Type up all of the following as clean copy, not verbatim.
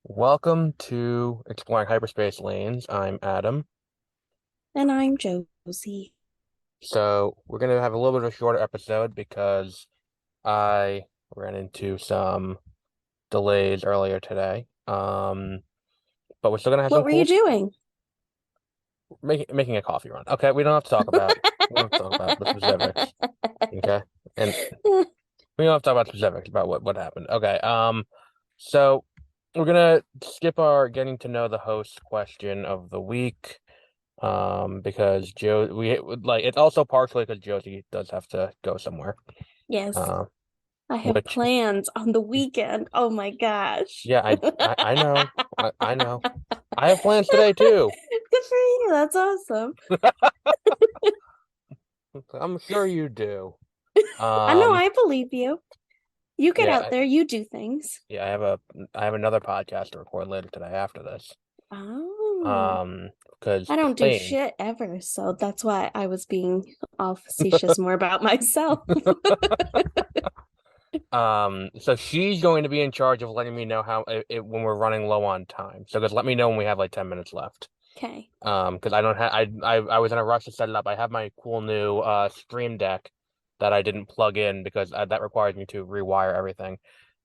Welcome to Exploring Hyperspace Lanes. I'm Adam. And I'm Josie. So we're gonna have a little bit of a shorter episode because I ran into some delays earlier today. But we're still gonna have What some were you cool doing? making a coffee run. Okay, we don't have to talk about the specifics. Okay, and we don't have to talk about specifics about what happened. Okay. So we're gonna skip our getting to know the host question of the week. Because it's also partially because Josie does have to go somewhere. Yes, Uh, I have which plans on the weekend. Oh my gosh. yeah, I know. I know. I have plans today too. Good for you. That's awesome. I'm sure you do. I know, Um, I believe you. You get yeah, out there, you do things. yeah, I have another podcast to record later today after this. Oh, Because I don't do plane. shit ever, so that's why I was being all facetious more about myself. So she's going to be in charge of letting me know when we're running low on time. So just let me know when we have like 10 minutes left. Okay. Because I don't have I was in a rush to set it up. I have my cool new Stream Deck that I didn't plug in because that requires me to rewire everything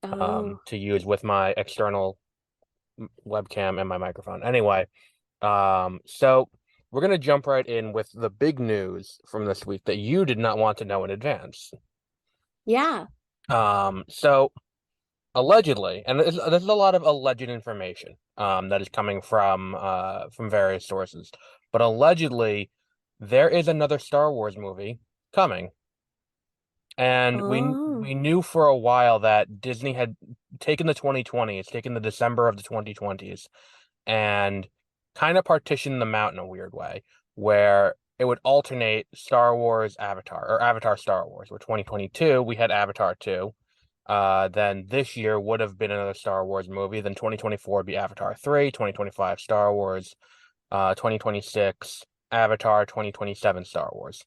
Oh, to use with my external webcam and my microphone. Anyway, so we're gonna jump right in with the big news from this week that you did not want to know in advance. yeah. So allegedly, and this is a lot of alleged information that is coming from various sources, but allegedly there is another Star Wars movie coming, and Oh, we knew for a while that Disney had taken the 2020s, taken the December of the 2020s, and kind of partitioned them out in a weird way, where it would alternate Star Wars Avatar or Avatar Star Wars, where 2022 we had Avatar 2. Then this year would have been another Star Wars movie. Then 2024 would be Avatar 3, 2025 Star Wars, 2026 Avatar, 2027 Star Wars.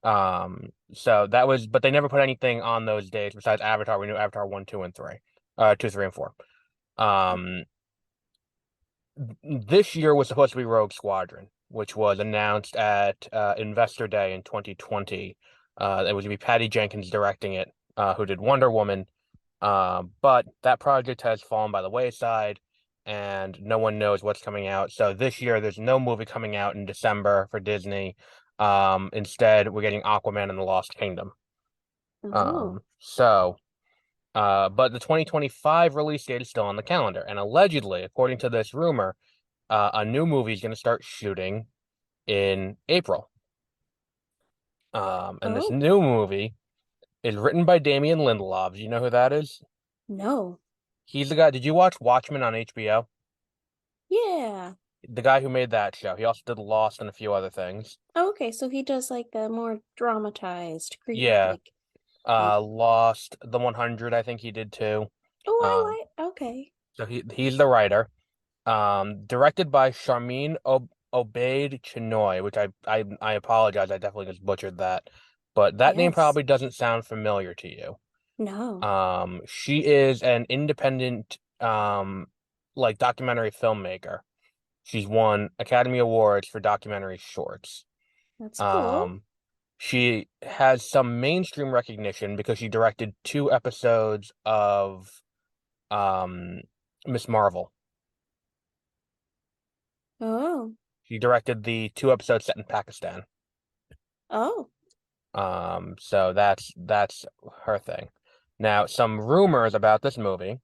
So that was, but they never put anything on those dates besides Avatar. We knew Avatar 1, 2, and 3, 2, 3, and 4. Um, this year was supposed to be Rogue Squadron, which was announced at Investor Day in 2020. It was going to be Patty Jenkins directing it, who did Wonder Woman. But that project has fallen by the wayside, and no one knows what's coming out. So this year, there's no movie coming out in December for Disney. Instead, we're getting Aquaman and the Lost Kingdom. oh, But the 2025 release date is still on the calendar, and allegedly, according to this rumor, a new movie is going to start shooting in April. And this oh, new movie is written by Damien Lindelof. Do you know who that is? no. He's the guy. Did you watch Watchmen on HBO? Yeah. The guy who made that show. He also did Lost and a few other things. Okay, so he does like the more dramatized, Yeah. like okay. Lost, The 100, I think he did too. Oh, Um, I like okay. so he's the writer. Directed by Charmin Obaid Chinoy, which I apologize, I definitely just butchered that. But that name Yes. probably doesn't sound familiar to you. No. She is an independent like documentary filmmaker. She's won Academy Awards for documentary shorts. That's cool. Um, she has some mainstream recognition because she directed two episodes of um Miss Marvel. Oh. She directed the two episodes set in Pakistan. Oh. So that's her thing. Now, some rumors about this movie.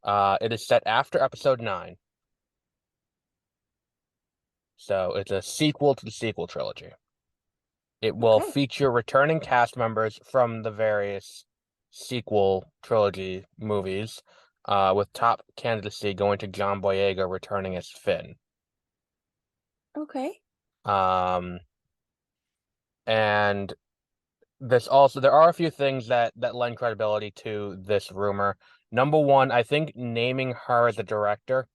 It is set after episode 9. So it's a sequel to the sequel trilogy. It will Okay. feature returning cast members from the various sequel trilogy movies, with top candidacy going to John Boyega returning as Finn. Okay. Um, and this also there are a few things that lend credibility to this rumor. Number one, I think naming her as a director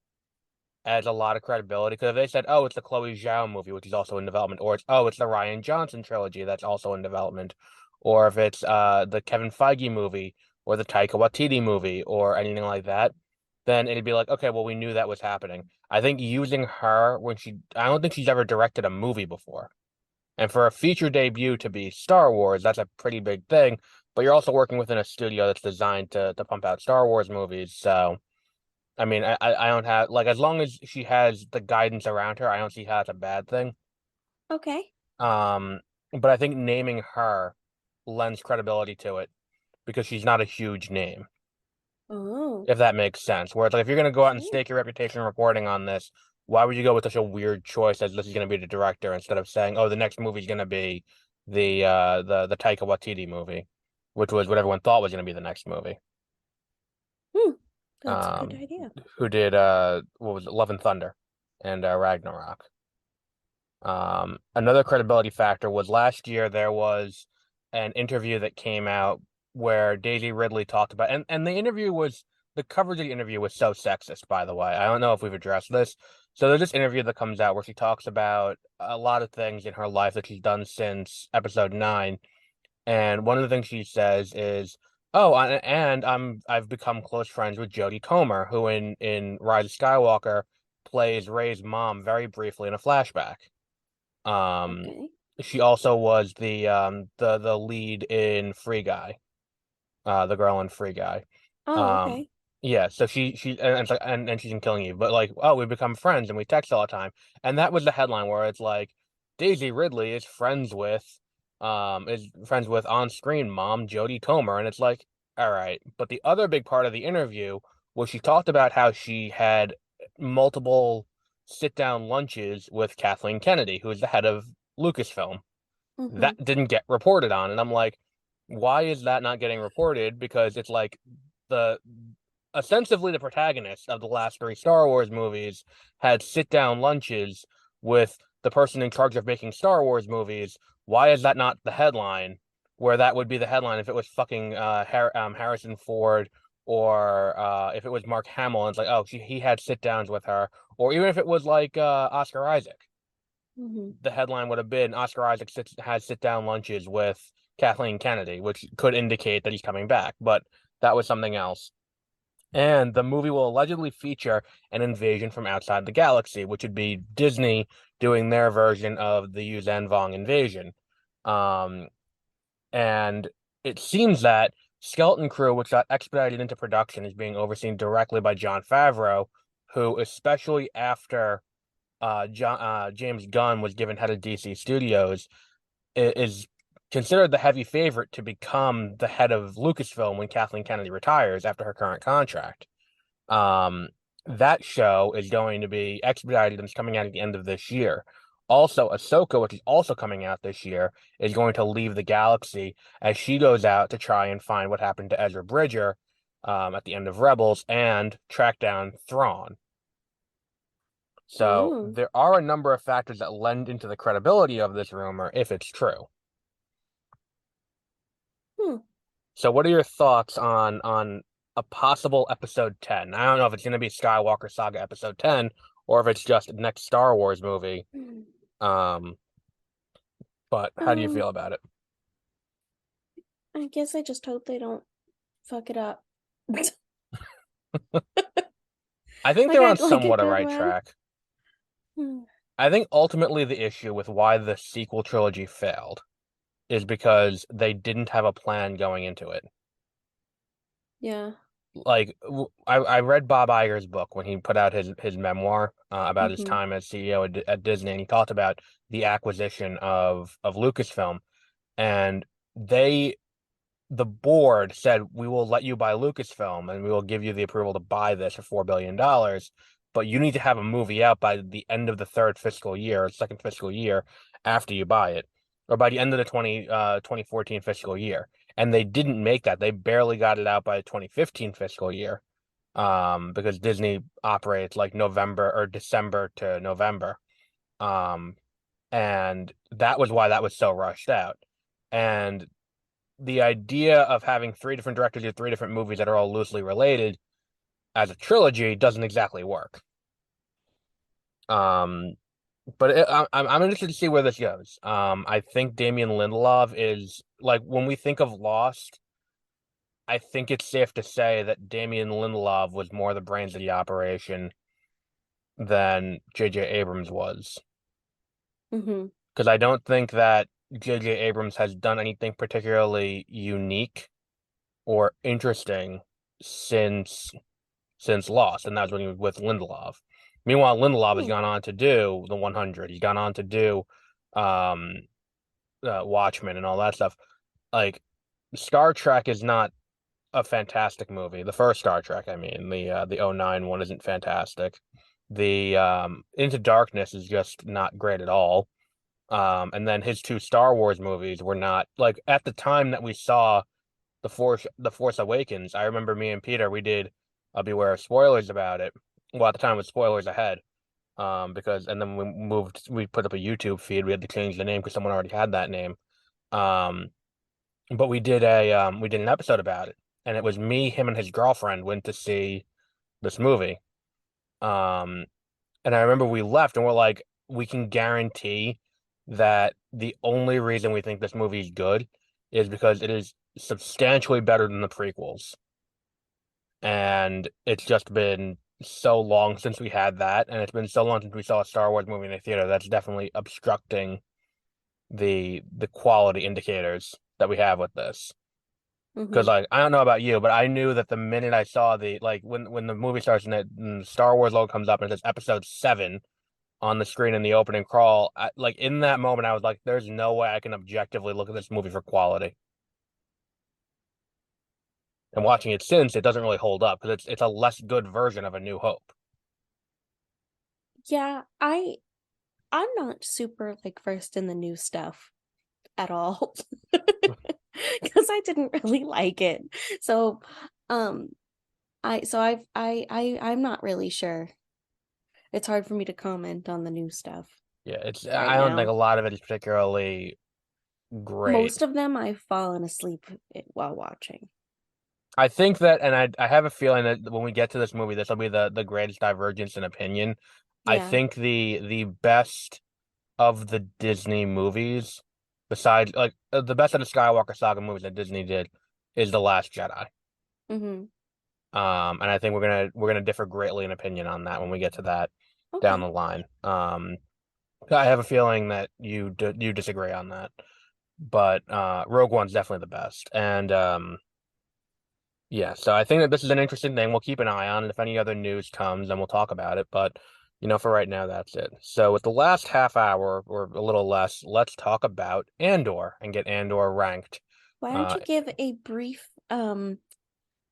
adds a lot of credibility because if they said, "Oh, it's the Chloe Zhao movie, which is also in development," or it's the Ryan Johnson trilogy that's also in development, or if it's the Kevin Feige movie or the Taika Waititi movie or anything like that, then it'd be like, okay, well, we knew that was happening. I think using her I don't think she's ever directed a movie before. And for a feature debut to be Star Wars, that's a pretty big thing. But you're also working within a studio that's designed to pump out Star Wars movies. So, I mean, I don't have like as long as she has the guidance around her, I don't see how that's a bad thing. Okay. Um, but I think naming her lends credibility to it because she's not a huge name, Oh, if that makes sense. Where it's like if you're gonna go out and sure. stake your reputation reporting on this, why would you go with such a weird choice as this is gonna be the director instead of saying, oh, the next movie's gonna be the Taika Waititi movie, which was what everyone thought was gonna be the next movie. Hmm. That's a good Um, idea. who did what was it, Love and Thunder and Ragnarok. Another credibility factor was last year there was an interview that came out where Daisy Ridley talked about, and the coverage of the interview was so sexist, by the way. I don't know if we've addressed this. So there's this interview that comes out where she talks about a lot of things in her life that she's done since episode 9. And one of the things she says is, "Oh, and I've become close friends with Jodie Comer, who in Rise of Skywalker plays Rey's mom very briefly in a flashback." Um, Okay. she also was the lead in Free Guy, the girl in Free Guy. Oh, Um, okay. yeah, so and it's like and she's in Killing Eve, but like, oh, we become friends and we text all the time, and that was the headline where it's like Daisy Ridley is friends with on screen mom Jodie Comer, and it's like, all right, but the other big part of the interview was she talked about how she had multiple sit down lunches with Kathleen Kennedy, who is the head of Lucasfilm. Mm-hmm. That didn't get reported on, and I'm like, why is that not getting reported? Because it's like the ostensibly the protagonist of the last three Star Wars movies had sit down lunches with the person in charge of making Star Wars movies. Why is that not the headline? Where that would be the headline if it was fucking Harrison Ford or if it was Mark Hamill, and it's like, oh, he had sit downs with her, or even if it was like Oscar Isaac, Mm-hmm. the headline would have been Oscar Isaac has sit down lunches with Kathleen Kennedy, which could indicate that he's coming back, but that was something else. And the movie will allegedly feature an invasion from outside the galaxy, which would be Disney doing their version of the Yuuzhan Vong invasion. Um, and it seems that Skeleton Crew, which got expedited into production, is being overseen directly by Jon Favreau, who, especially after James Gunn was given head of DC Studios, is considered the heavy favorite to become the head of Lucasfilm when Kathleen Kennedy retires after her current contract. Um, that show is going to be expedited and it's coming out at the end of this year. Also, Ahsoka, which is also coming out this year, is going to leave the galaxy as she goes out to try and find what happened to Ezra Bridger at the end of Rebels and track down Thrawn. So Oh. there are a number of factors that lend into the credibility of this rumor if it's true. Hmm. So what are your thoughts on a possible episode 10? I don't know if it's going to be Skywalker Saga episode 10 or if it's just next Star Wars movie. Hmm. Um, but how do you Um, feel about it? I guess I just hope they don't fuck it up. I think they're on Like I somewhat a told right man. track. Hmm. I think ultimately the issue with why the sequel trilogy failed is because they didn't have a plan going into it. Yeah. Like I read Bob Iger's book when he put out his memoir about his Mm-hmm. time as CEO at Disney, and he talked about the acquisition of Lucasfilm, and they the board said we will let you buy Lucasfilm and we will give you the approval to buy this for $4 billion, but you need to have a movie out by the end of the third fiscal year, second fiscal year after you buy it, or by the end of the 2014 fiscal year. And they didn't make that. They barely got it out by the 2015 fiscal year, because Disney operates like November or December to November. Um, and that was why that was so rushed out. And the idea of having three different directors do three different movies that are all loosely related as a trilogy doesn't exactly work. Um, but I'm interested to see where this goes. I think Damien Lindelof is like when we think of Lost, I think it's safe to say that Damien Lindelof was more the brains of the operation than J.J. Abrams was. Hmm. Because I don't think that J.J. Abrams has done anything particularly unique or interesting since Lost, and that was when he was with Lindelof. Meanwhile, Lindelof has Hmm. gone on to do the 100. He's gone on to do um Watchmen and all that stuff. Like Star Trek is not a fantastic movie. The first Star Trek, I mean, the '09 one isn't fantastic. The Into Darkness is just not great at all. And then his two Star Wars movies were not like at the time that we saw the Force Awakens. I remember me and Peter, we did beware of spoilers about it. Well, at the time it was spoilers ahead. Because and then we put up a YouTube feed. We had to change the name because someone already had that name. Um, but we did an episode about it, and it was me, him, and his girlfriend went to see this movie. Um, and I remember we left and we're like, we can guarantee that the only reason we think this movie is good is because it is substantially better than the prequels. And it's just been so long since we had that, and it's been so long since we saw a Star Wars movie in the theater that's definitely obstructing the quality indicators that we have with this. Because Hmm. like I don't know about you, but I knew that the minute I saw the like when the movie starts and the Star Wars logo comes up and it says Episode 7 on the screen in the opening crawl, like in that moment I was like, "There's no way I can objectively look at this movie for quality." And watching it since, it doesn't really hold up because it's a less good version of A New Hope. Yeah, I'm not super like versed in the new stuff at all because I didn't really like it. So, um, I'm not really sure. It's hard for me to comment on the new stuff Yeah, it's right I don't think a now. lot of it is particularly great. Most of them I've fallen asleep while watching. I think that, and I have a feeling that when we get to this movie, this will be the greatest divergence in opinion. I Yeah. think the best of the Disney movies, besides like the best of the Skywalker saga movies that Disney did, is The Last Jedi. Hmm. And I think we're gonna differ greatly in opinion on that when we get to that down Okay. the line. I have a feeling that you disagree on that, but Rogue One's definitely the best, and yeah. So I think that this is an interesting thing. We'll keep an eye on it. If any other news comes, then we'll talk about it. But for right now, that's it. So with the last half hour or a little less, let's talk about Andor and get Andor ranked Why don't uh you give a brief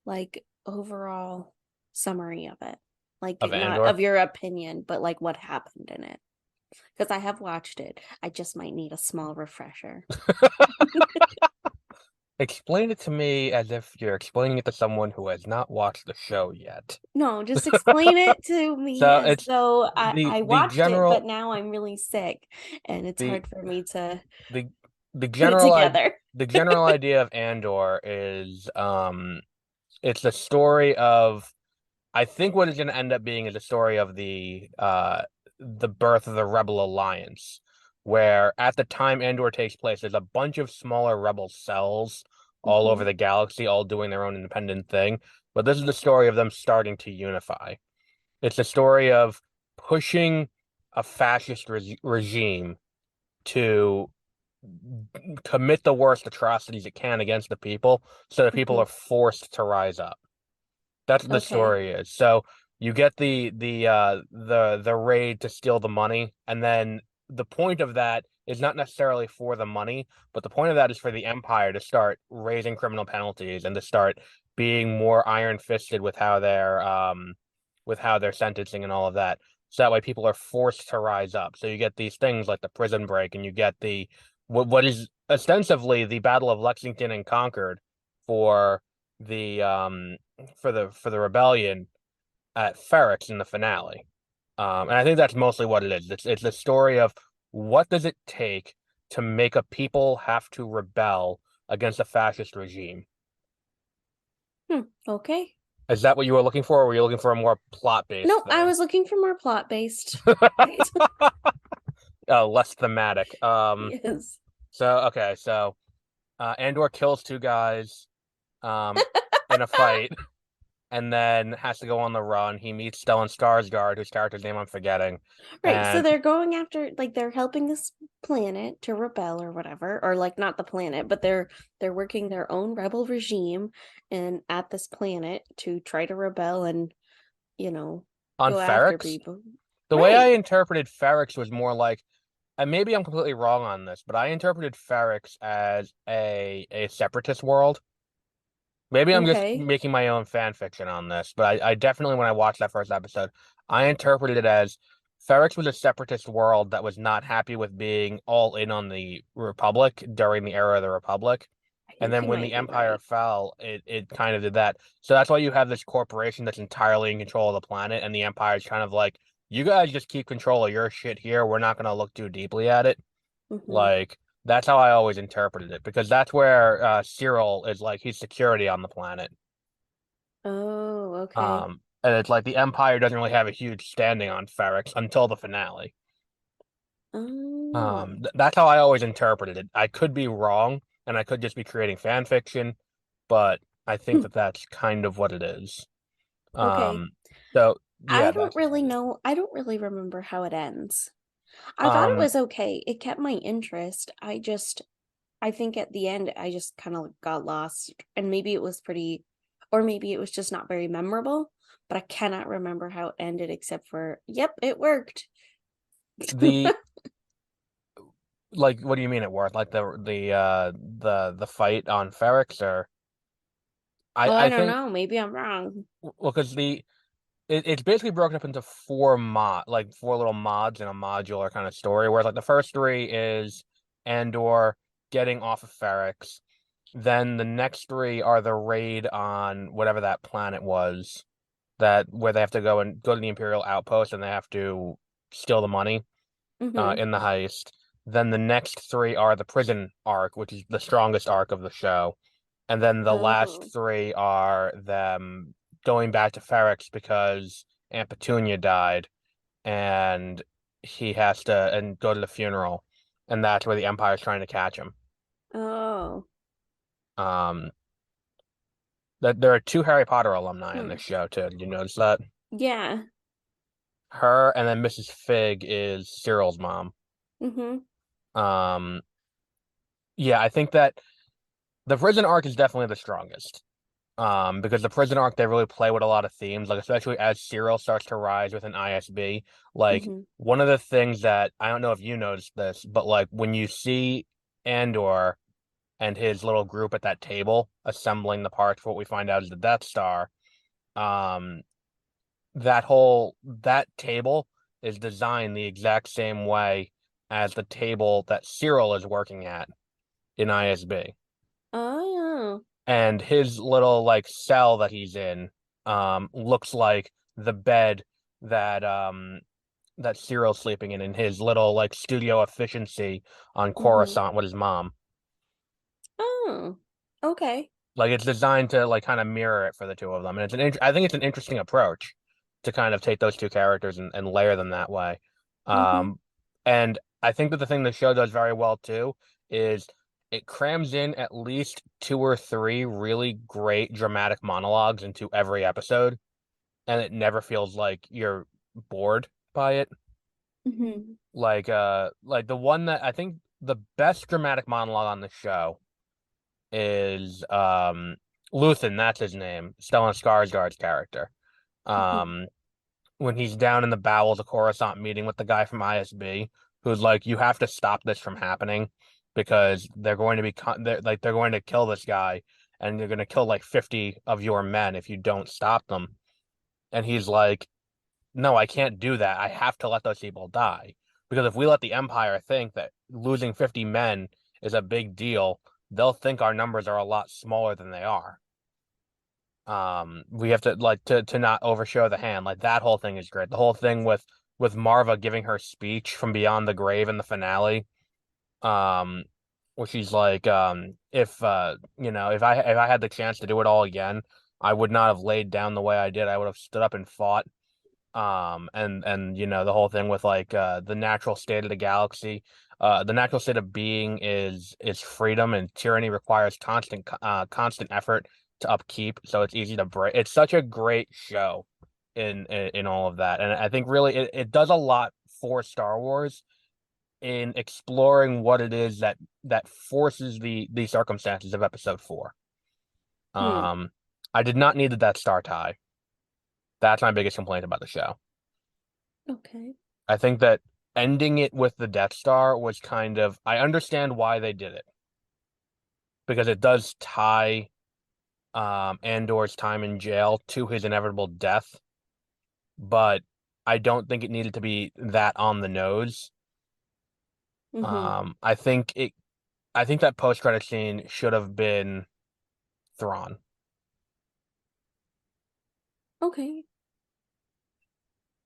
like overall summary of it? Like of not Andor. of your opinion, but like what happened in it. Because I have watched it. I just might need a small refresher. Explain it to me as if you're explaining it to someone who has not watched the show yet. No, just explain it to me So as it's though the I the watched it, but general now I'm really sick and it's the hard for me to the the put it general I together. the general idea of Andor is it's the story of I think what it's going to end up being is a story of the birth of the Rebel Alliance, where at the time Andor takes place, there's a bunch of smaller rebel cells all over Hmm. the galaxy, all doing their own independent thing. But this is the story of them starting to unify. It's the story of pushing a fascist regime to commit the worst atrocities it can against the people, so that people Hmm. are forced to rise up. That's what the Okay. story is. So you get the raid to steal the money, and then the point of that is not necessarily for the money, but the point of that is for the Empire to start raising criminal penalties and to start being more iron-fisted with how they're sentencing and all of that. So that way people are forced to rise up. So you get these things like the prison break, and you get what is ostensibly the Battle of Lexington and Concord for the for the rebellion at Ferrex in the finale. And I think that's mostly what it is. It's a story of what does it take to make a people have to rebel against a fascist regime. Hmm. Okay. Is that what you were looking for, or were you looking for a more plot-based No, I thing? was looking for more plot based. Less thematic. Yes. So okay, so Andor kills two guys. Um, in a fight, and then has to go on the run. He meets Stellan Skarsgård, whose character's name I'm forgetting, Right. So and they're going after, like, they're helping this planet to rebel or whatever, or like not the planet, but they're working their own rebel regime and at this planet to try to rebel and, you know, on go after Ferrex, people. the way I Right. interpreted Ferrex was more like, and maybe I'm completely wrong on this, but I interpreted Ferrex as a separatist world. Maybe I'm just Okay. making my own fan fiction on this, but I definitely, when I watched that first episode, I interpreted it as Ferrex was a separatist world that was not happy with being all in on the Republic during the era of the Republic. I And think then you when the might be Empire right. fell, it kind of did that. So that's why you have this corporation that's entirely in control of the planet, and the Empire is kind of like, you guys just keep control of your shit here. We're not going to look too deeply at it. Mm-hmm. Like, that's how I always interpreted it, because that's where Cyril is like, he's security on the planet. Oh, okay. And it's like the Empire doesn't really have a huge standing on Ferrex until the finale. Oh. That's how I always interpreted it. I could be wrong, and I could just be creating fan fiction, but I think Hmm. that that's kind of what it is. Okay. Um, so I yeah, don't that's what really it is. know. I don't really remember how it ends. I thought it Um, was okay. It kept my interest. I think at the end, I just kind of got lost. And maybe it was pretty, or maybe it was just not very memorable, but I cannot remember how it ended except for, yep, it worked. the like, what do you mean it worked? Like the fight on Ferrex, or Oh, I I don't think, know. Maybe I'm wrong. well, because it's basically broken up into four little mods in a modular kind of story. Whereas like the first three is Andor getting off of Ferrex. Then the next three are the raid on whatever that planet was, that where they have to go to the Imperial outpost, and they have to steal the money Mm-hmm. in the heist. Then the next three are the prison arc, which is the strongest arc of the show. And then the last Oh. three are them going back to Ferrex because Aunt Petunia died, and he has to and go to the funeral, and that's where the Empire's trying to catch him. Oh. Um, that there are two Harry Potter alumni in Hmm. this show too. Did you notice that? Yeah. Her, and then Mrs. Fig is Cyril's mom. Mm-hmm. Um, yeah, I think that the prison arc is definitely the strongest. Because the prison arc, they really play with a lot of themes, like especially as Cyril starts to rise with an ISB. Like, Mm-hmm. one of the things that I don't know if you noticed this, but like when you see Andor and his little group at that table assembling the parts for what we find out is the Death Star, um, that table is designed the exact same way as the table that Cyril is working at in ISB. Oh. And his little like cell that he's in looks like the bed that that Cyril's sleeping in his little like studio efficiency on Mm-hmm. Coruscant with his mom. Oh. Okay. Like, it's designed to like kind of mirror it for the two of them, and I think it's an interesting approach to kind of take those two characters and layer them that way. Mm-hmm. Um, and I think that the thing the show does very well too is it crams in at least two or three really great dramatic monologues into every episode, and it never feels like you're bored by it. Mm-hmm. Like the one that I think the best dramatic monologue on the show is Luthen, that's his name, Stellan Skarsgård's character. Mm-hmm. Um, when he's down in the bowels of Coruscant meeting with the guy from ISB, who's like, you have to stop this from happening because they're going to be they're going to kill this guy, and they're going to kill like 50 of your men if you don't stop them. And he's like, no, I can't do that. I have to let those people die. Because if we let the Empire think that losing 50 men is a big deal, they'll think our numbers are a lot smaller than they are. We have to like to not overshow the hand. Like, that whole thing is great. The whole thing with Marva giving her speech from beyond the grave in the finale, um, where she's like, if if I had the chance to do it all again, I would not have laid down the way I did. I would have stood up and fought. And the whole thing with like the natural state of the galaxy, the natural state of being is freedom, and tyranny requires constant effort to upkeep, so it's easy to break. It's such a great show in all of that, and I think really it does a lot for Star Wars in exploring what it is that forces the circumstances of Episode 4. Hmm. Um, I did not need the Death Star tie. That's my biggest complaint about the show. Okay. I think that ending it with the Death Star was kind of, I understand why they did it because it does tie Andor's time in jail to his inevitable death, but I don't think it needed to be that on the nose. Mm-hmm. I think it I think that post-credit scene should have been Thrawn. Okay.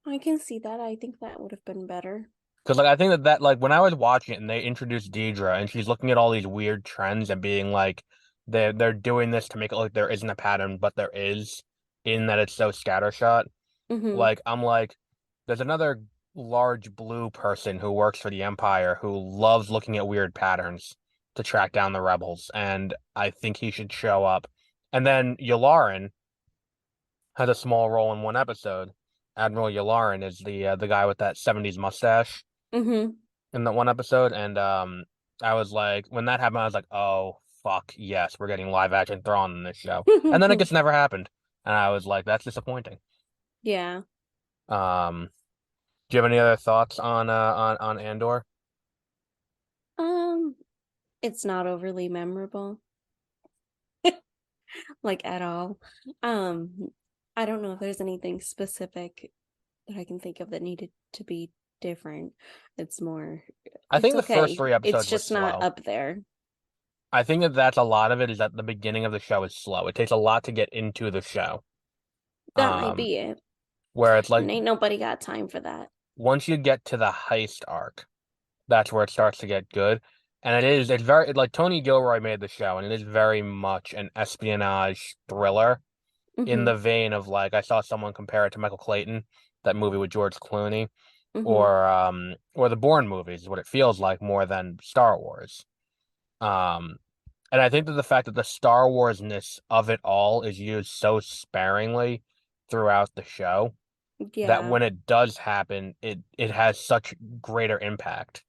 I can see that. I think that would have been better. Because like I think that like when I was watching it and they introduced Deidre and she's looking at all these weird trends and being like they're doing this to make it look there isn't a pattern, but there is in that it's so scattershot. Mm-hmm. Like I'm like, there's another large blue person who works for the Empire who loves looking at weird patterns to track down the rebels, and I think he should show up. And then Yularen has a small role in one episode. Admiral Yularen is the guy with that 70s mustache Mm-hmm. in that one episode, and I was like, when that happened, I was like, oh fuck, yes, we're getting live action Thrawn in this show, and then it just never happened, and I was like, that's disappointing. Yeah. Um, do you have any other thoughts on Andor? Um, it's not overly memorable, like at all. Um, I don't know if there's anything specific that I can think of that needed to be different. It's more, I it's think the first okay. three It's episodes were just not slow. up there. I think that that's a lot of it is that the beginning of the show is slow. It takes a lot to get into the show. That might Um, be it. where it's like And ain't nobody got time for that. once you get to the heist arc, that's where it starts to get good. And it's very like Tony Gilroy made the show, and it is very much an espionage thriller in Mm-hmm. the vein of like I saw someone compare it to Michael Clayton, that movie with George Clooney, Mm-hmm. or the Bourne movies is what it feels like more than Star Wars. Um, and I think that the fact that the Star Wars-ness of it all is used so sparingly throughout the show that Yeah. when it does happen, it has such greater impact.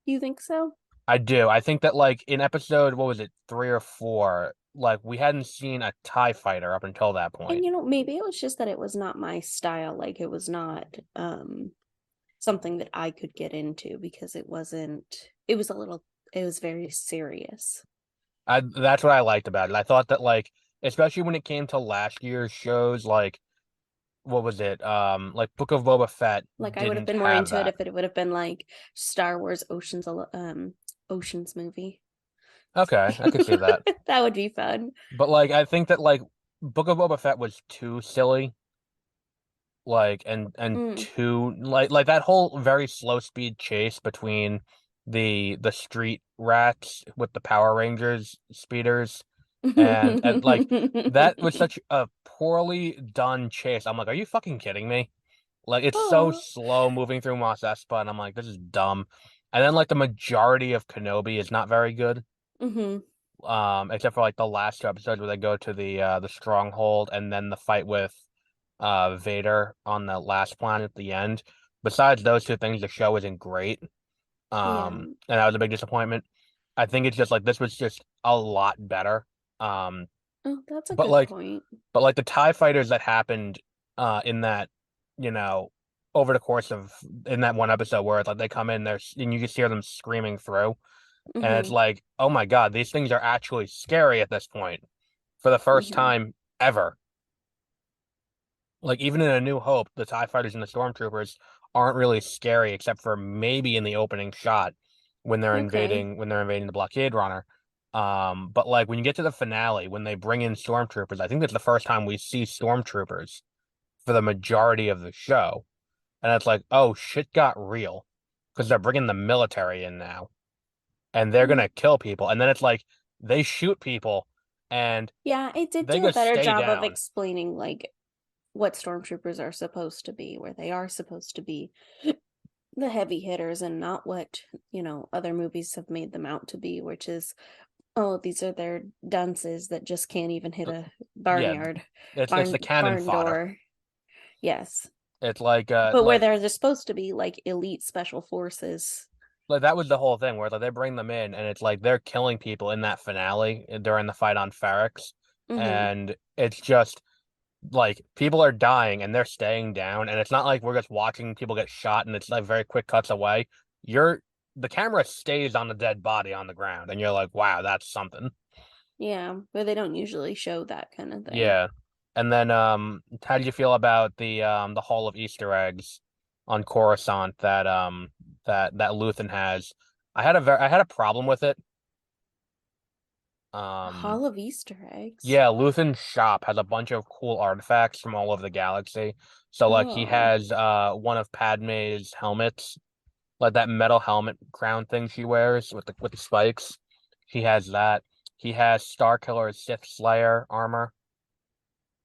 You think so? I do. I think that like in episode, what was it, 3 or 4, like we hadn't seen a TIE fighter up until that And point. you know, maybe it was just that it was not my style. Like it was not something that I could get into because it wasn't, it was a little, it was very serious. That's what I liked about it. I thought that like, especially when it came to last year's shows, like what was it? Like Book of Boba Fett Like I would have didn't been more have into it that. if it would have been like Star Wars Oceans movie. Okay, I could see that. That would be fun. But like I think that like Book of Boba Fett was too silly, like and Mm. too like that whole very slow speed chase between the street rats with the Power Rangers speeders and like that was such a poorly done chase. I'm like, are you fucking kidding me? Like it's so Oh. slow moving through Mos Espa, and I'm like, this is dumb. And then like the majority of Kenobi is not very good. Mm-hmm. Except for like the last 2 episodes where they go to the stronghold and then the fight with Vader on the last planet at the end. Besides those two things, the show isn't great. Yeah. And that was a big disappointment. I think it's just like this was just a lot better. Um, Oh, that's a but good like point. but like the TIE fighters that happened in that, you know, over the course of in that one episode where it's like they come in there and you just hear them screaming through. And it's Mm-hmm. like, oh my God, these things are actually scary at this point for the first Mm-hmm. time ever. Like even in A New Hope, the TIE fighters and the stormtroopers aren't really scary except for maybe in the opening shot Okay. when they're invading the blockade runner. But like when you get to the finale, when they bring in stormtroopers, I think that's the first time we see stormtroopers for the majority of the show. And it's like, oh, shit got real because they're bringing the military in now and they're Mm. gonna kill people. And then it's like they shoot people and Yeah, it did they do a just better stay job of down. explaining like what stormtroopers are supposed to be, where they are supposed to be the heavy hitters and not what, other movies have made them out to be, which is Oh, these are their dunces that just can't even hit Uh, a Yeah, barnyard, it's the cannon barn fodder. door. Yes. It's But where they're supposed to be like elite special forces. like that was the whole thing where like they bring them in and it's like they're killing people in that finale during the fight on Ferrex, Mm-hmm. and it's just like people are dying and they're staying down, and it's not like we're just watching people get shot and it's like very quick cuts away. You're the camera stays on the dead body on the ground and you're like, wow, that's something. Yeah, but they don't usually show that kind of thing. Yeah. And then how did you feel about the Hall of Easter eggs on Coruscant that Luthen has? I had a problem with it. Um Hall of Easter eggs. Yeah, Luthen's shop has a bunch of cool artifacts from all over the galaxy. So like he Oh, has one of Padme's helmets, like that metal helmet crown thing she wears with the spikes. He has that. He has Starkiller's Sith Slayer armor.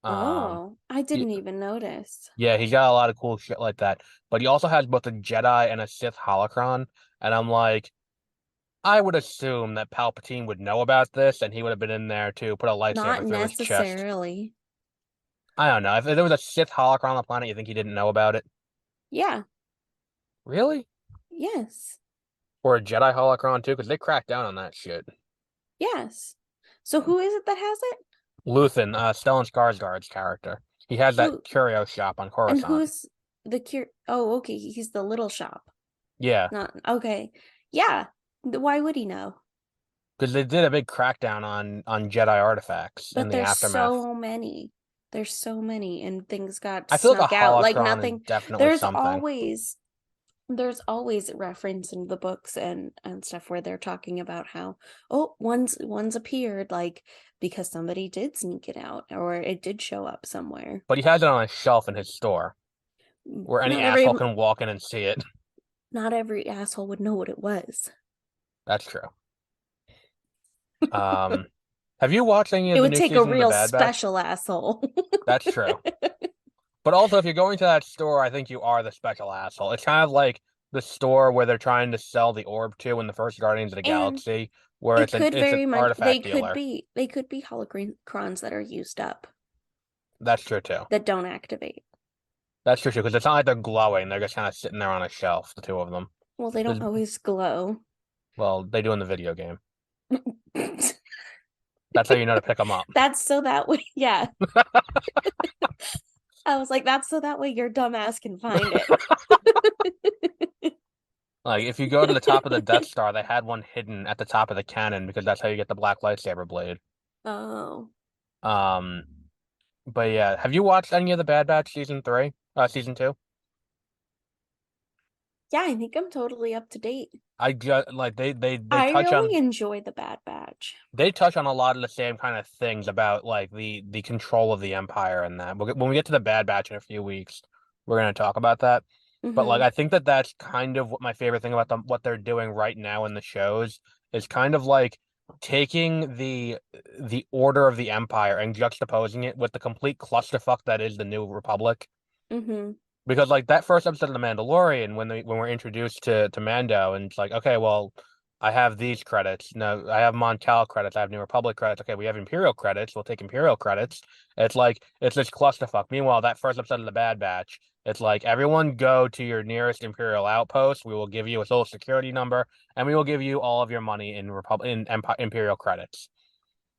Um oh, I he, didn't even notice. yeah, he's got a lot of cool shit like that. But he also has both a Jedi and a Sith holocron, and I'm like, I would assume that Palpatine would know about this and he would have been in there to put a Not lightsaber through his chest. necessarily. I don't know. If there was a Sith holocron on the planet, you think he didn't know about it? Yeah, Really? yes, Or a Jedi holocron too? Because they cracked down on that shit. yes. So who is it that has it? Luthen, Stellan Skarsgård's character. He has that Who curio shop on and Coruscant. who's the cure? Oh, okay, he's the little shop. Yeah, Not okay. Yeah. Why would he know? because they did a big crackdown on Jedi artifacts in But the there's aftermath. so many. There's so many and things got I feel like a snuck out. Like holocron is nothing. definitely There's something. always there's always reference in the books and stuff where they're talking about how oh one's appeared like because somebody did sneak it out or it did show up somewhere. But he has it on a shelf in his store where any Not every asshole can walk in and see it. not every asshole would know what it was. That's true. Um, have you watched any It of the would new take a season of The real Bad Batch? special asshole. That's true. But also, if you're going to that store, I think you are the special asshole. It's kind of like the store where they're trying to sell the orb to in the first Guardians of the And Galaxy, where it could it's an very much artifact dealer. they could be holocrons that are used up That's true too. that don't activate. That's true too, because it's not like they're glowing; they're just kind of sitting there on a shelf, the two of them. Well, they don't 'Cause- always glow. well, they do in the video game. That's how you know to pick them up. That's so that way, yeah. I was like, that's so that way your dumbass can find it. Like if you go to the top of the Death Star, they had one hidden at the top of the cannon because that's how you get the black lightsaber blade. Oh, Um, but yeah, have you watched any of the Bad Batch season three? Season two? yeah, I think I'm totally up to date. I just like they I touch really on enjoy the Bad Batch. a lot of the same kind of things about like the control of the Empire and that. When we get to the Bad Batch in a few weeks, we're gonna talk about that. But like Mm-hmm. I think that that's kind of what my favorite thing about them, what they're doing right now in the shows is kind of like taking the order of the Empire and juxtaposing it with the complete clusterfuck that is the New Republic. Mm-hmm. Because like that first episode of The Mandalorian, when we're introduced to Mando, and it's like, okay, well, I have these credits. No, I have Moncal credits. I have New Republic credits. Okay, we have Imperial credits. We'll take Imperial credits. It's like it's this clusterfuck. Meanwhile, that first episode of The Bad Batch, it's like everyone go to your nearest Imperial outpost. We will give you a social security number, and we will give you all of your money in Imperial credits.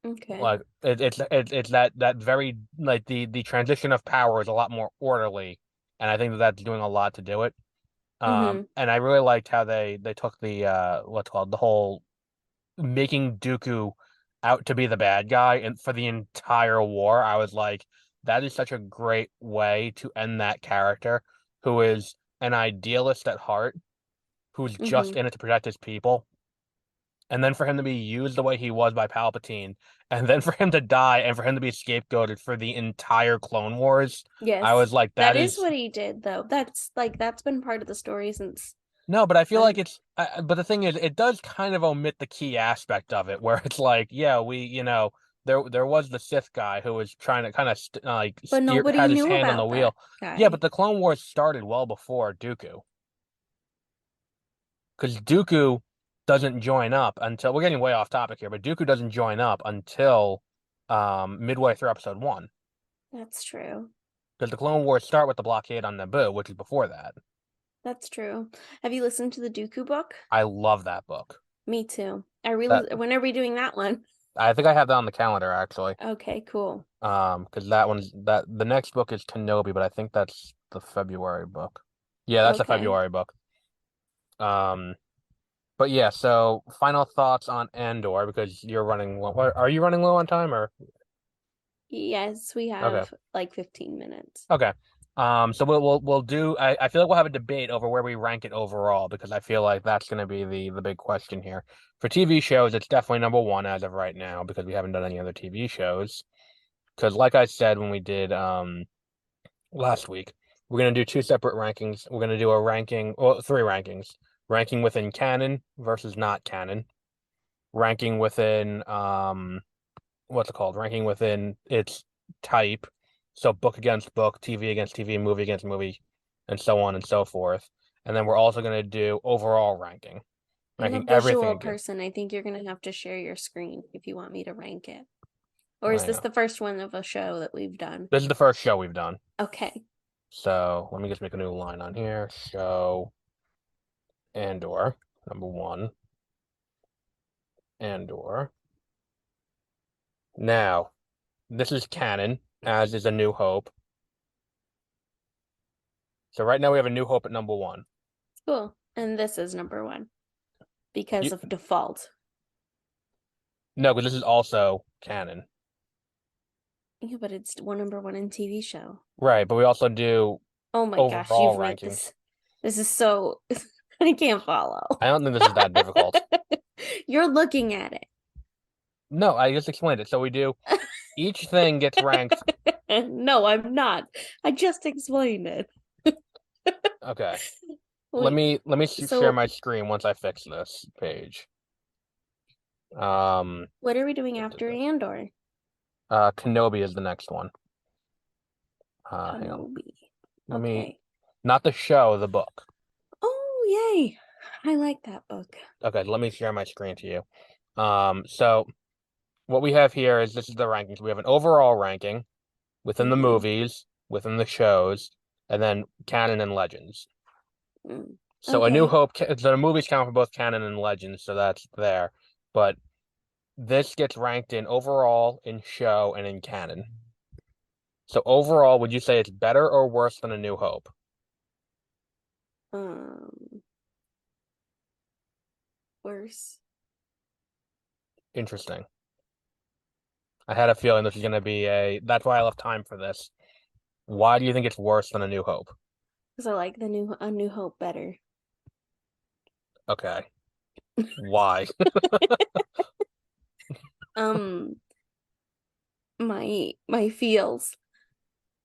Okay. Like it's that very like the transition of power is a lot more orderly, and I think that that's doing a lot to do it. Mm-hmm. And I really liked how they took the what's called the whole making Dooku out to be the bad guy and for the entire war. I was like, that is such a great way to end that character who is an idealist at heart, who's Mm-hmm. just in it to protect his people, and then for him to be used the way he was by Palpatine, and then for him to die and for him to be scapegoated for the entire Clone Wars, I Yes. was like, That that is is what he did though. That's like that's been part of the story since no, but I feel I like but the thing is, it does kind of omit the key aspect of it, where it's like, yeah, there was the Sith guy who was trying to kind of but nobody had his knew hand on the about that wheel. Yeah, guy. but the Clone Wars started well before Dooku, because Dooku doesn't join up until we're getting way off topic here, but Dooku doesn't join up until midway through episode one. That's true. Because the Clone Wars start with the blockade on Naboo, which is before that. That's true. Have you listened to the Dooku book? I love that book. Me too. That When are we doing that one? I think I have that on the calendar actually. Okay, cool. Because that the next book is Kenobi, but I think that's the February book. Yeah, that's the Okay. February book. Um, but yeah, so final thoughts on Andor because you're running low. Are you running low on time or Yes, we okay? have like 15 minutes. Okay. So we'll do. I feel like we'll have a debate over where we rank it overall because I feel like that's going to be the big question here. For TV shows, it's definitely number one as of right now because we haven't done any other TV shows. Because like I said when we did last week, we're gonna do two separate rankings. We're gonna do a ranking, well, three rankings: ranking within canon versus not canon, ranking within what's it called? Ranking within its type, so book against book, TV against TV, movie against movie, and so on and so forth. And then we're also gonna do overall ranking, I'm a ranking everything visual again. person. I think you're gonna have to share your screen if you want me to rank it. Or is I this know. the first one of a show that we've done? This is the first show we've done. Okay. So let me just make a new line on here. Show Andor, number one, Andor. Now, this is canon, as is A New Hope. So right now we have A New Hope at number one. Cool. And this is number one because You, of default. no, because this is also canon. Yeah, but it's one number one in TV show. Right, but we also do Oh my gosh, overall you've made rankings. this. This is so. I can't follow. I don't think this is that difficult. You're looking at No, I just explained it. So we do each thing gets ranked. it. No, I'm not. I just explained it. Okay. Wait, Let me share so my screen once I fix this page. Um, what are we doing after Andor? Kenobi is the next one. Hang on. Kenobi. Let me Okay. not the show, the book. Oh, yay. I like that book. Okay, let me share my screen to you. So what we have here is this is the rankings. We have an overall ranking within the Mm-hmm. movies, within the shows, and then canon and legends. Mm. So A New Okay. Hope, the movies count for both canon and legends, so that's there. But this gets ranked in overall, in show, and in canon. So overall, would you say it's better or worse than A New Hope? Um, worse. Interesting. I had a feeling this was going to be a. That's why I left time for this. Why do you think it's worse than A New Hope? Because I like the new A New Hope better. Okay. Why? Um, my feels,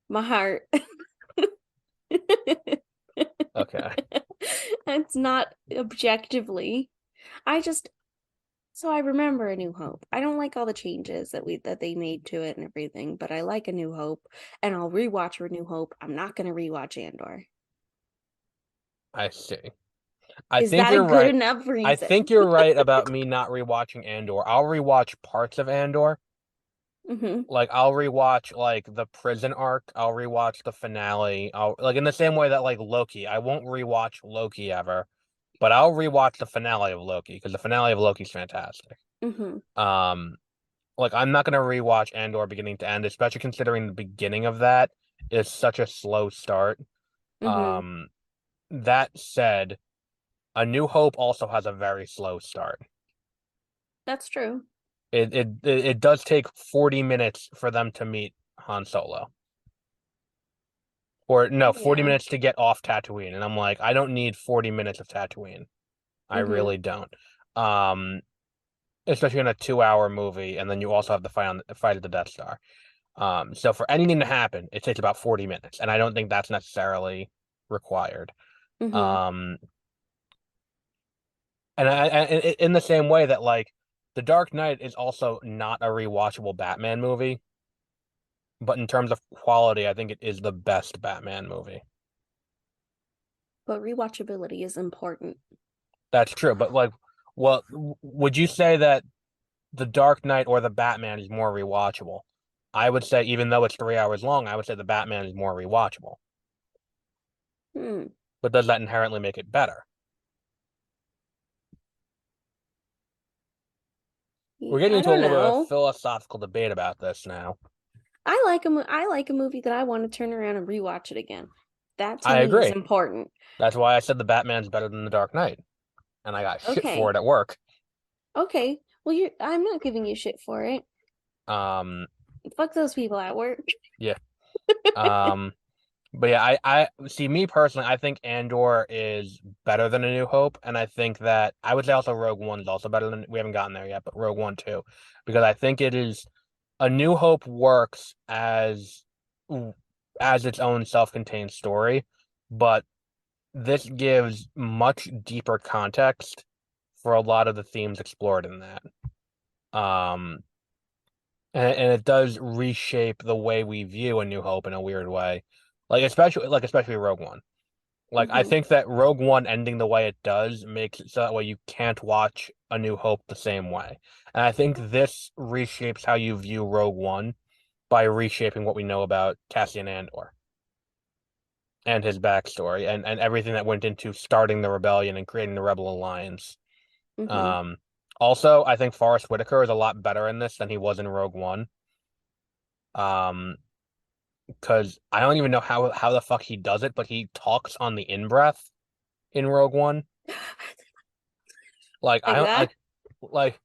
my heart. Okay. It's not objectively. I just so I remember A New Hope. I don't like all the changes that they made to it and everything, but I like A New Hope, and I'll rewatch A New Hope. I'm not gonna rewatch Andor. I see. I Is think that a you're good right. enough I reason? think you're right about me not rewatching Andor. I'll rewatch parts of Andor. Hmm. Like I'll rewatch like the prison arc. I'll rewatch the finale. I'll like in the same way that like Loki. I won't rewatch Loki ever, but I'll rewatch the finale of Loki because the finale of Loki's fantastic. Hmm. Um, like I'm not gonna rewatch Andor beginning to end, especially considering the beginning of that is such a slow start. Hmm. Um, that said, A New Hope also has a very slow start. That's true. It does take 40 minutes for them to meet Han Solo. Or no, 40 Yeah. minutes to get off Tatooine. And I'm like, I don't need 40 minutes of Tatooine. I Hmm. really don't. Um, Especially in a 2 hour movie, and then you also have the fight at the Death Star. So for anything to happen, it takes about 40 minutes, and I don't think that's necessarily required. Hmm. Um, and in the same way that like The Dark Knight is also not a rewatchable Batman movie, but in terms of quality, I think it is the best Batman movie. But rewatchability is important. That's true, but like Well, would you say that The Dark Knight or The Batman is more rewatchable? I would say, even though it's 3 hours long, I would say The Batman is more rewatchable. Hmm. But does that inherently make it better? We're getting I into a don't little bit of a know. philosophical debate about this now. I like a movie that I want to turn around and rewatch it again. That to I me is agree. important. That's why I said The Batman's better than The Dark Knight, and I got shit for it Okay. at work. Okay. Well, you I'm not giving you shit for it. Um, Fuck those people at work. yeah. Um, but yeah, I see me personally, I think Andor is better than A New Hope, and I think that I would say also Rogue One is also better than we haven't gotten there yet, but Rogue One too, because I think it is A New Hope works as its own self-contained story, but this gives much deeper context for a lot of the themes explored in that. Um, and it does reshape the way we view A New Hope in a weird way. Especially Rogue One. Like I Hmm. think that Rogue One ending the way it does makes it so that way you can't watch A New Hope the same way. And I think this reshapes how you view Rogue One by reshaping what we know about Cassian Andor and his backstory and everything that went into starting the rebellion and creating the Rebel Alliance. Hmm. Um, Also, I think Forrest Whitaker is a lot better in this than he was in Rogue One. Um, because I don't even know how the fuck he does it, but he talks on the in-breath in Rogue One. Like I Like don't that? like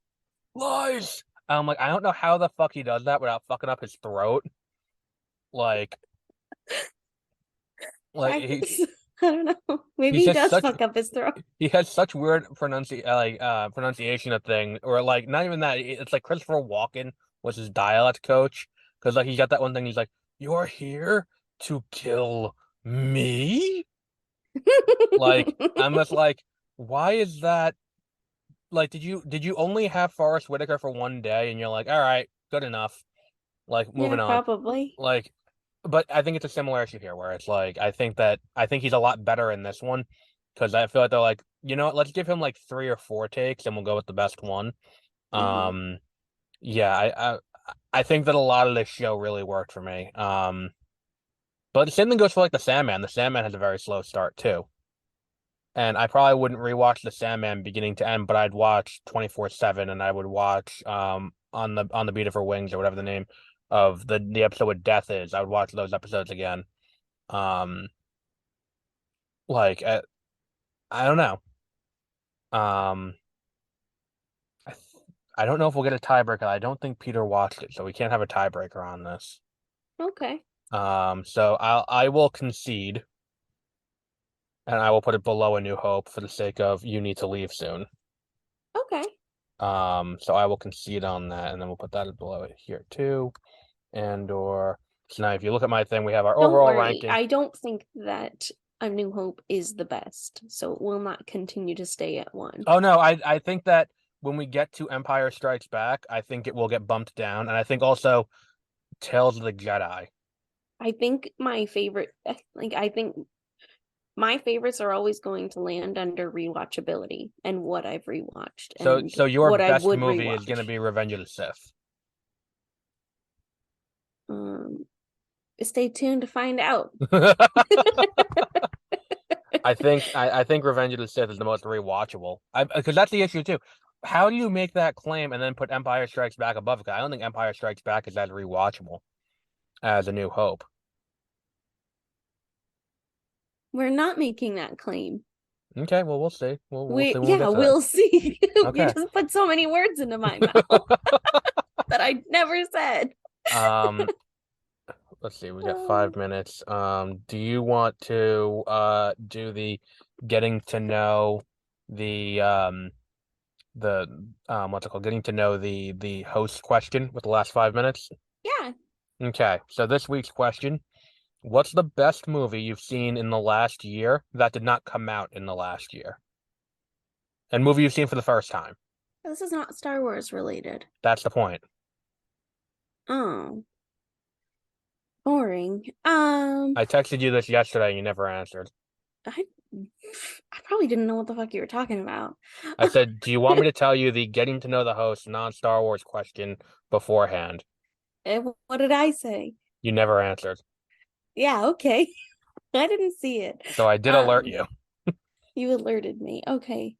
lies. I'm like I don't know how the fuck he does that without fucking up his throat. Like like I, he I don't know. Maybe he's he just does such fuck up his throat. he has such weird pronunciation of thing, or like not even that. It's like Christopher Walken was his dialect coach because like he got that one thing. He's like, "You're here to kill me." Like I'm just like, why is that? Like, did you only have Forrest Whitaker for one day, and you're like, all right, good enough. Like, Yeah, moving on. probably. Like, but I think it's a similar issue here, where it's like, I think he's a lot better in this one because I feel like they're like, you know what, let's give him like 3 or 4 takes, and we'll go with the best one. Hmm. Um, yeah, I think that a lot of this show really worked for me. But the same thing goes for like the Sandman. The Sandman has a very slow start too. And I probably wouldn't rewatch The Sandman beginning to end, but I'd watch 24/7 and I would watch on the Beat of Her Wings or whatever the name of the episode with Death is. I would watch those episodes again. Um like I don't know. Um I, th- I don't know if we'll get a tiebreaker. I don't think Peter watched it, so we can't have a tiebreaker on this. Okay. So I will concede and I will put it below A New Hope for the sake of you need to leave soon. Okay. So I will concede on that, and then we'll put that below it here too. Andor. So now, if you look at my thing, we have our Don't overall worry. ranking. I don't think that A New Hope is the best, so it will not continue to stay at one. Oh no, I think that when we get to Empire Strikes Back, I think it will get bumped down, and I think also Tales of the Jedi. I think my favorite, I think my favorites are always going to land under rewatchability and what I've rewatched and So your what I best would movie is going to rewatch. be Revenge of the Sith. Um, Stay tuned to find out. I think Revenge of the Sith is the most rewatchable. I Because that's the issue too. How do you make that claim and then put Empire Strikes Back above it? 'Cause I don't think Empire Strikes Back is as rewatchable as A New Hope. We're not making that claim. Okay, well we'll see. We'll see when we Yeah, get to that. we'll see. You Okay. just put so many words into my mouth that I never said. Um, let's see. We got Oh, 5 minutes. Do you want to do the getting to know the the what's it called? Getting to know the host question with the last 5 minutes? yeah. Okay. So this week's question: what's the best movie you've seen in the last year that did not come out in the last year? And movie you've seen for the first time. This is not Star Wars related. That's the point. Oh, boring. I texted you this yesterday and you never answered. I I probably didn't know what the fuck you were talking about. I said, do you want me to tell you the getting to know the host non-Star Wars question beforehand? What did I say? You never answered. Yeah, okay. I didn't see it. So I did alert Um, you. you alerted me. Okay.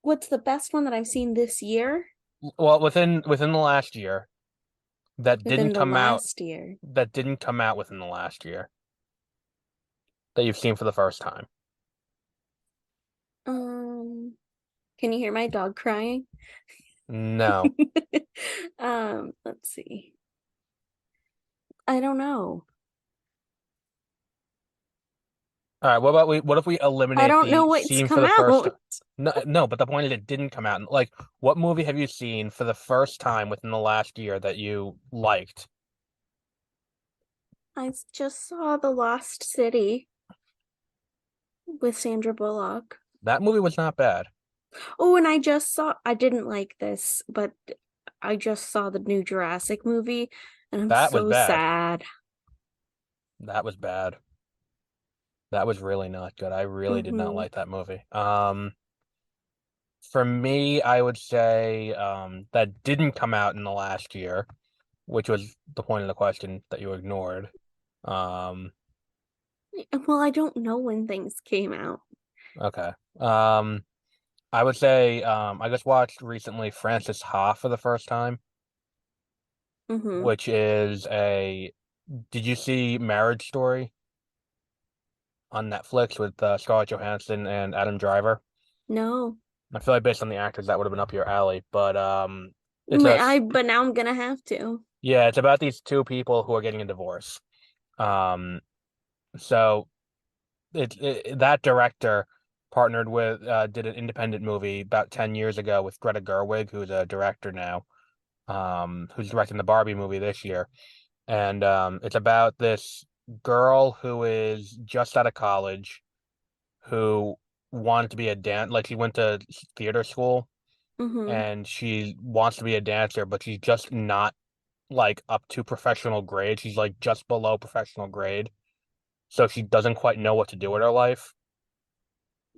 What's the best one that I've seen this year? Well, within the last year, that didn't Within the come out last year. that didn't come out within the last year that you've seen for the first time. Um, can you hear my dog crying? No. Let's see. I don't know. All right, what if we I eliminate don't know the what's scene for come the first time? out. No, no, but the point is it didn't come out. Like, what movie have you seen for the first time within the last year that you liked? Just saw The Lost City with Sandra Bullock. That movie was not bad. Oh, and I didn't like this, but I just saw the new Jurassic movie and I'm That was so bad. sad. That was bad. That was really not good. I really did not Mm-hmm. like that movie. For me, I would say that didn't come out in the last year, which was the point of the question that you ignored. Um, Well, I don't know when things came out. okay. Um, I would say I just watched recently Francis Ha for the first time, Mm-hmm. which is a. Did you see Marriage Story on Netflix with Scarlett Johansson and Adam Driver? No. I feel like based on the actors, that would have been up your alley. But it's a But now I'm gonna have to. yeah, it's about these two people who are getting a divorce. Um, so that director partnered with did an independent movie about 10 years ago with Greta Gerwig, who's a director now, who's directing the Barbie movie this year. And it's about this girl who is just out of college who wanted to be a like she went to theater school Mm-hmm. and she wants to be a dancer, but she's just not like up to professional grade. She's like just below professional grade. So she doesn't quite know what to do with her life.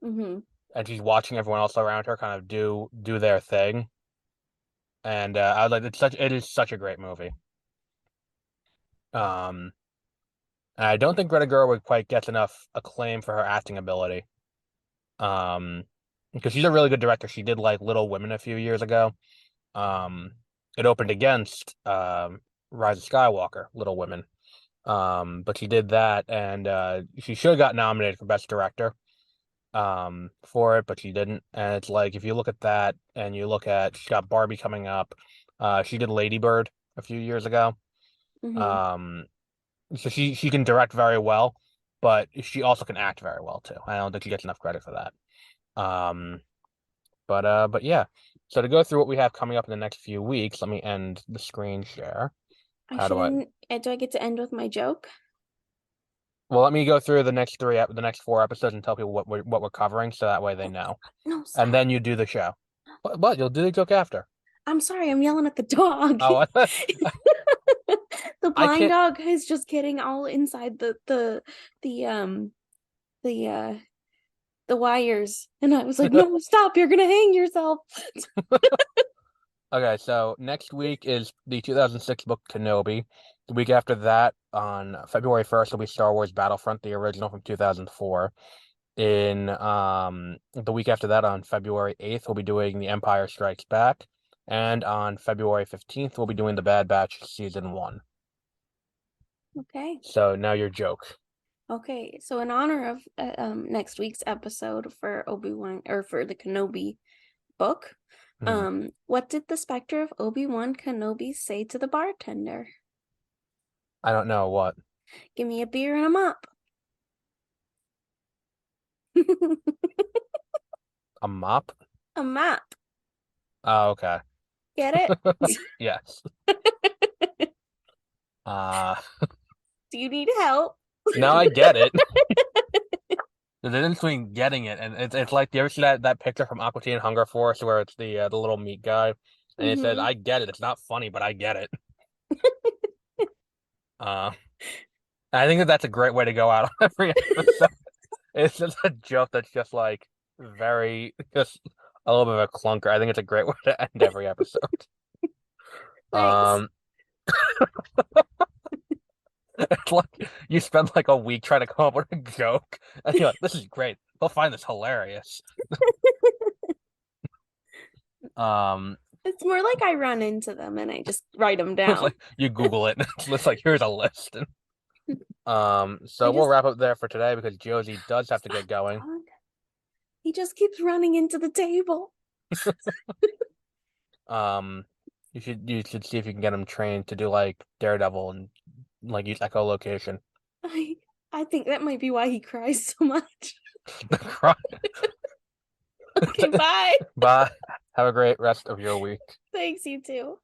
Mm-hmm. And she's watching everyone else around her kind of do their thing. And I was like, it is such a great movie. Um, and I don't think Greta Gerwig quite gets enough acclaim for her acting ability. Um, because she's a really good director. She did like Little Women a few years ago. Um, it opened against Rise of Skywalker, Little Women. But she did that, and she should have got nominated for Best Director for it, but she didn't. And it's like if you look at that and you look at she's got Barbie coming up. She did Lady Bird a few years ago. Mm-hmm. Um, so she can direct very well, but she also can act very well too. I don't think she gets enough credit for that. Um, but yeah. So to go through what we have coming up in the next few weeks, let me end the screen share. I How do I? shouldn't. Do I get to end with my joke? Well, let me go through the next four episodes and tell people what we're covering, so that way they Oh, know. no, And stop. then you do the show. What? You'll do the joke after. I'm sorry, I'm yelling at the dog. Oh, The I blind can't. dog is just getting all inside the the uh the wires. And I was like, no, stop, you're gonna hang yourself. Okay, so next week is the 2006 book Kenobi. The week after that, on February 1st, will be Star Wars Battlefront, the original from 2004. In the week after that, on February 8th, we'll be doing The Empire Strikes Back. And on February 15th, we'll be doing The Bad Batch Season 1. Okay. So now your joke. Okay. So in honor of next week's episode for Obi-Wan or for the Kenobi book, Hmm. what did the specter of Obi-Wan Kenobi say to the bartender? I don't know what. Give me a beer and a mop. A mop? A mop. Oh, okay. Get it? Yes. Uh, Do you need help? now I get it. The difference between getting it and it's like you ever see that picture from Aqua Teen Hunger Force where it's the little meat guy and he says, Mm-hmm. "I get it. It's not funny, but I get it." Uh, I think that's a great way to go out on every episode. It's just a joke that's just like very just a little bit of a clunker. I think it's a great way to end every episode. Thanks. Um, it's like you spend like a week trying to come up with a joke, and you're like, "This is great. He'll find this hilarious." Um, It's more like I run into them and I just write them it's down. like you Google it, and it's like here's a list. I So we'll just wrap up there for today because Josie does have to stop get going. dog. He just keeps running into the table. Um, you should see if you can get him trained to do like Daredevil and like use echolocation. I I think that might be why he cries so much. Okay, bye. Bye. Have a great rest of your week. Thanks, you too.